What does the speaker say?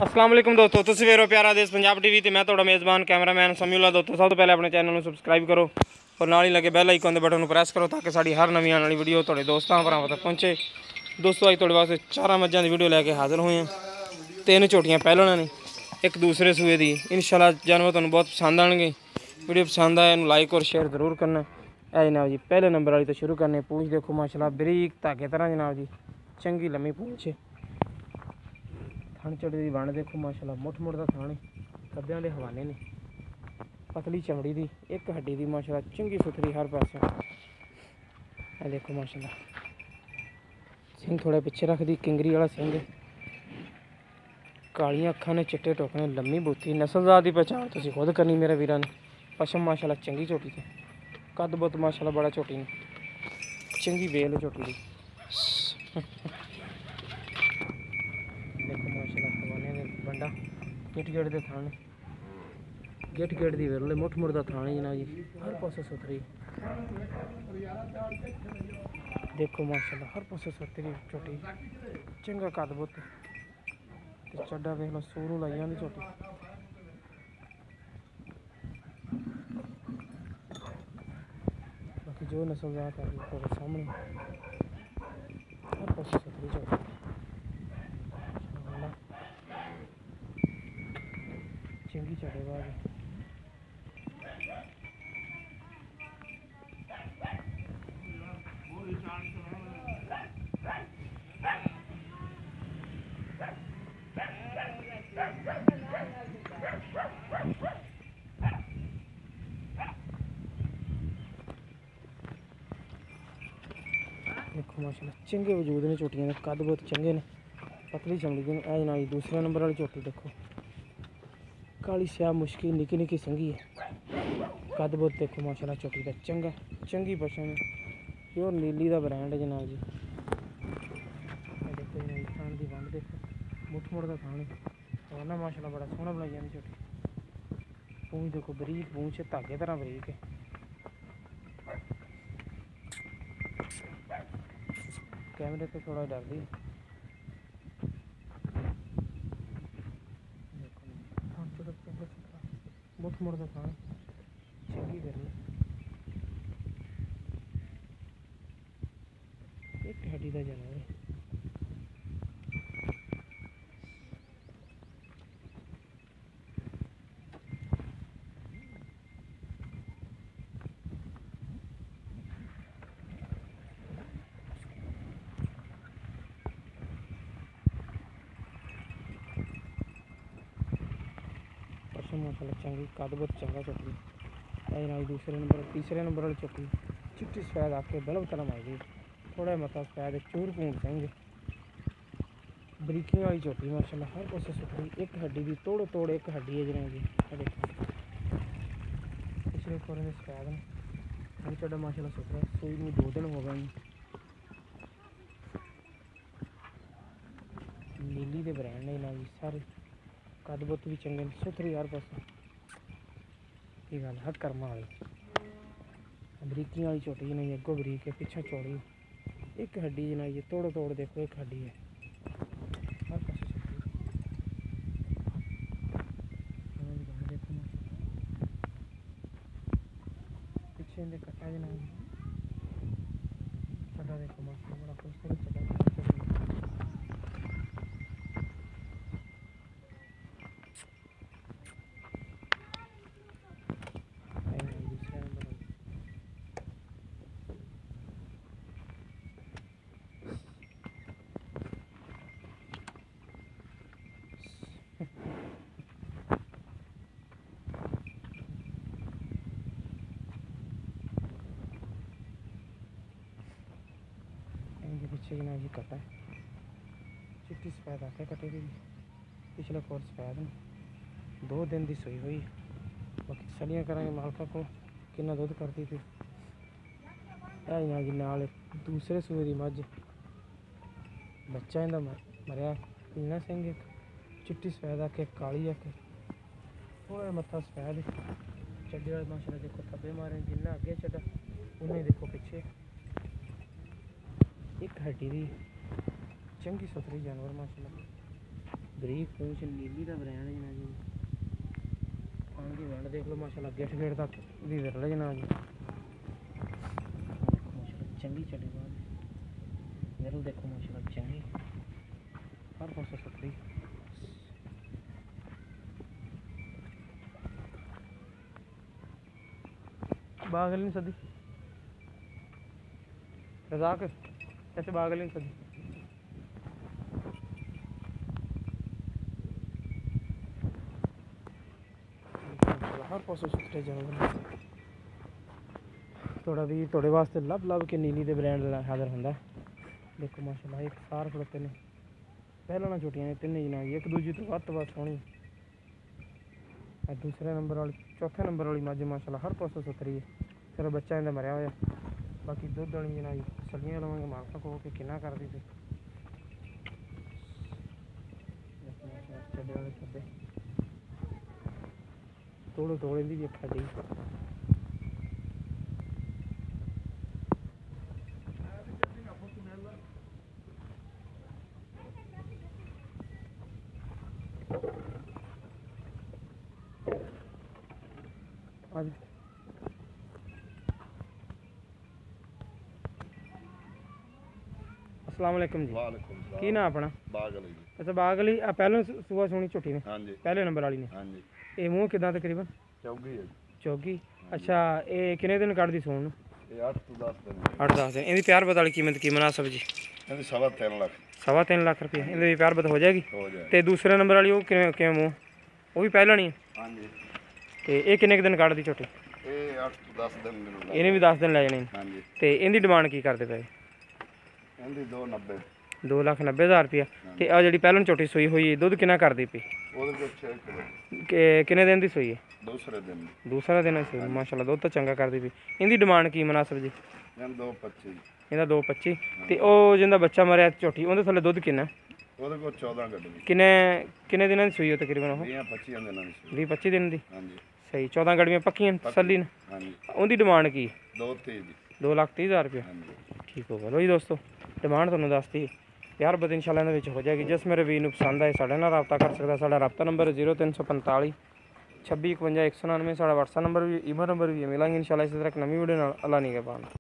अस्सलाम वालेकुम दोस्तों, तुसीं वेख रहे हो प्यारा देश पंजाब टीवी ते मैं तुहाडा मेज़बान कैमरामैन समीउल्लाह। दोस्तों सब तो पहले अपने चैनल को सबसक्राइब करो और नाल ही लगे बैल आइकन के बटन को प्रेस करो ताकि साड़ी हर नवी आने वाली वीडियो तुहाडे दोस्तां भरावां तक पहुँचे। दोस्तों अज तुहाडे वास्ते 4 मझां की वीडियो लैके हाजिर हुए हैं। 3 झोटियां पहलण ने, एक दूसरे सूए की। इंशाल्लाह जानवर तुहानूं बहुत पसंद आएंगे। वीडियो पसंद आए लाइक और शेयर जरूर करना है जनाब जी। पहले नंबर वाली तो शुरू करने। पूंछ देखो माशाल्लाह बरीक धागे तरह जनाब जी, चंगी लम्मी पूंछ है। थन चढ़ी की बन देखो माशाल्लाह, मुठ मुठ का थान कद्दे के हवाले ने, पतली चमड़ी की, एक हड्डी की माशाल्लाह चंगी सुथरी हर पासे। देखो माशाल्लाह सिंह थोड़ा पिछे रखती, किंगरी वाला सिंह, कालियां अखां ने, चिट्टे टोकने, लम्मी बूथी। नस्लजात की पहचान तुसीं खुद करनी मेरे वीरां ने। पशम माशाल्लाह चंगी झोटी से, कद बुत माशाल्लाह बड़ा झोटी ने, चंगी बेल झोटी की। देखो माशाल्लाह हवाने दे बंडा, गिट गिट के थान, गिट गिट की विरले, मुठ मुठ का थान जनाब जी, हर पासों सुथरी। देखो माशाल्लाह हर पासों सुथरी झोटी, चंगा कद बुत, चड्डा वेख लो, सूरू लाई जाती झोटी। बाकी जो नस्लजात आ गई सामने, हर पासों सुथरी झोटी। चंगी चढ़ेबाज देखो माशाल्लाह चंगे वजूद ने झोटियां के, कद बहुत चंगे ने, पतली चमड़ी के। जना जी दूसरे नंबर वाली झोटी देखो, काली स्याह मुश्की निकी निकी संगी है, कद बहुत देखो माशाल्लाह झोटी का चंगा, चंगी पशम है, प्योर नीली का ब्रांड है जनाब जी। देखो जी थान की बंड देखो, मुठ मुठ का थान है माशाल्लाह, बड़ा सोहना बनाई जाती झोटी। पूंछ देखो बरीक पूंछ है, धागे तरह बरीक है। कैमरे पे थोड़ा डरती है। मुठ मुठ का थान, चंगी करनी, एक हड्डी का जानवर है। पशम माशाल्लाह चंगी, कद बहुत चंगा झोटी। जनाब दूसरे नंबर तीसरे नंबर वाली झोटी, चिट्टी सफेद आके बल्ब तरह आई गई, थोड़ा मता सफेद चूर पूंछ सिंह, बरीकियों वाली झोटी माशाल्लाह हर पासे सुथरी, एक हड्डी की तोड़ तोड़ एक हड्डी है जनाब जी। देखो पिछले खोरे सफेद ने, हर चढ़ा माशाल्लाह सुथरा, सूई में 2 दिन हो गए। नीली के ब्रांड ने जनाब जी सारे, कद बुत भी चंगे, सुथरी हर पासे। ये गल है कर्मा वाली, बरीकियां वाली झोटी जनाब जी, अगों बरीक है पिछा चौड़ी, एक हड्डी जनाब जी तोड़ तोड़ देखो, एक हड्डी है हर पासे सुथरी। देखो पिछे इनके कट्टा जनाब जी, चड्डा देखो माशाल्लाह बड़ा खूबसूरत चड्डा। पीछे जनाब जी कटा है, चिट्टी सफेद आके कटे की, पिछले कोर सफेद ने, 2 दिन की सोई हुई। बाकी सलियाँ करा मालका को कितना दुध करती थी। जनाब जी नाल दूसरे सूए की मझ, बच्चा इनका मरिया, पीना सिंह एक, चिट्टी सफेद आके, काली आके, थोड़ा मत्था सफेद, चड्डे वाले माशाल्लाह देखो थब्बे मारे, जिन्ना अगे चड्डा उन्हें देखो पिछे, एक हड्डी की चंगी सुथरी जानवर माशाल्लाह, ਬਰੀਕ ਪੂੰਛ ਨੀਲੀ ਦਾ ਬ੍ਰਾਂਡ ਜਨਾ ਜੀ। ਖਾਣ ਦੀ ਵੰਡ ਦੇਖ ਲਓ ਮਾਸ਼ਾਅੱਲਾ, ਗਿੱਠ ਗੇੜ ਤੱਕ ਦੀ ਵਿਰਲ ਜਨਾ ਜੀ। ਮਾਸ਼ਾਅੱਲਾ ਚੰਗੀ ਚੜੀ ਬਾਤ ਵਿਰਲ ਦੇਖੋ ਮਾਸ਼ਾਅੱਲਾ ਚੰਗੀ, ਹਰ ਪਾਸੇ ਸੁਥਰੀ। बागल नहीं सदी रजाक ऐसे बागल नहीं सदी। हर पासों सुथरे जाओ थोड़ा भी थोड़े वास्ते लब लब के नीली दे ब्रांड हाजिर होंदा। देखो माशाल्लाह एक सार खड़ोते ने, पहला ना छोटियां ने तीन जना एक दूजी तो वध सोहनी। दूसरे नंबर वाली चौथे नंबर वाली मझ माशाल्लाह हर पासों सुथरी है। चलो बच्चा इन्हें मरिया होया, बाकी दुध वाली जना सलियां लवांगे मालका को कि किन्ना कर दी चढ़े वाले छे थोड़े थोड़े दी भी अखा दी। अस्सलाम वालेकुम जी। वालेकुम सलाम। की ना अपना बागल जी। अच्छा बागली आ पहले सुबह सोनी झोटी ने हाँ जी पहले नंबर वाली ने हाँ जी ये मूँह किदा तकरीबन चौगी है जी। चौगी। अच्छा ये कितने दिन कट दी सोन ये 8 तो 10 दिन 8-10 दिन। इनकी प्यार बत वाली कीमत की मुनासिब जी? ये 3.5 लाख 3.5 लाख रुपये इनकी प्यार बत हो जाएगी। हो जाए। तो दूसरे नंबर वाली वो किवें मूँह वो भी पहला नहीं है? हाँ जी तो ये किन्ने दिन कट दी झोटी? ये 8 तो 10 दिन इन्हें भी 10 दिन लै जाने। हाँ जी तो इनकी डिमांड की करते पे? इनकी 290 2,90,000 रुपया। तो आ जी पहलन झोटी सूई हुई दुध कितना करती पी? ਉਹਦੇ ਕੋਲ 6 ਕਿਲੋ किन्ने दिन की सूई है? दूसरे दिन दूसरा दिन है सूई माशाल्लाह दुध तो चंगा करती पी। इनकी डिमांड की मुनासिब जी? ਇਹਨਾਂ 225 ਇਹਦਾ 2.25 ਤੇ ਉਹ ਜਿੰਦਾ ਬੱਚਾ ਮਰਿਆ ਝੋਟੀ ਉਹਦੇ ਥੱਲੇ ਦੁੱਧ ਕਿੰਨਾ? ਉਹਦੇ ਕੋਲ 14 ਗੱਡੀ ਕਿੰਨੇ ਦਿਨਾਂ ਦੀ ਸੂਈ ਹੋ ਤਕਰੀਬਨ ਉਹ? 20-25 ਦਿਨਾਂ ਦੀ ਸੀ। 20-25 ਦਿਨ ਦੀ। ਹਾਂਜੀ ਸਹੀ 14 ਗੜਵੀਆਂ ਪੱਕੀਆਂ ਤਸੱਲੀ ਨਾਲ। ਹਾਂਜੀ ਉਹਦੀ ਡਿਮਾਂਡ ਕੀ? 230 ਦੀ 2,30,000 ਰੁਪਏ। ਹਾਂਜੀ ਠੀਕ ਹੋ ਗਿਆ ਲੋ ਜੀ ਦੋਸਤੋ ਡਿਮਾਂਡ ਤੁਹਾਨੂੰ ਦੱਸਤੀ ਯਾਰ ਬਦ ਇਨਸ਼ਾਅੱਲਾ ਇਹਦੇ ਵਿੱਚ ਹੋ ਜਾਏਗੀ। ਜਿਸ ਮੇਰੇ ਵੀਰ ਨੂੰ ਪਸੰਦ ਆਏ ਸਾਡੇ ਨਾਲ ਰਾਬਤਾ ਕਰ ਸਕਦਾ। ਸਾਡਾ ਰਾਬਤਾ ਨੰਬਰ 0345 26 51 199। ਸਾਡਾ WhatsApp ਨੰਬਰ ਵੀ ਈਮੇਲ ਨੰਬਰ ਵੀ ਮਿਲਾਂਗੇ ਇਨਸ਼ਾਅੱਲਾ ਇਸੇ ਤਰ੍ਹਾਂ ਇੱਕ ਨਵੀਂ ਵੀਡੀਓ ਨਾਲ। ਅੱਲਾ ਨਿਗਹਿਬਾਨ।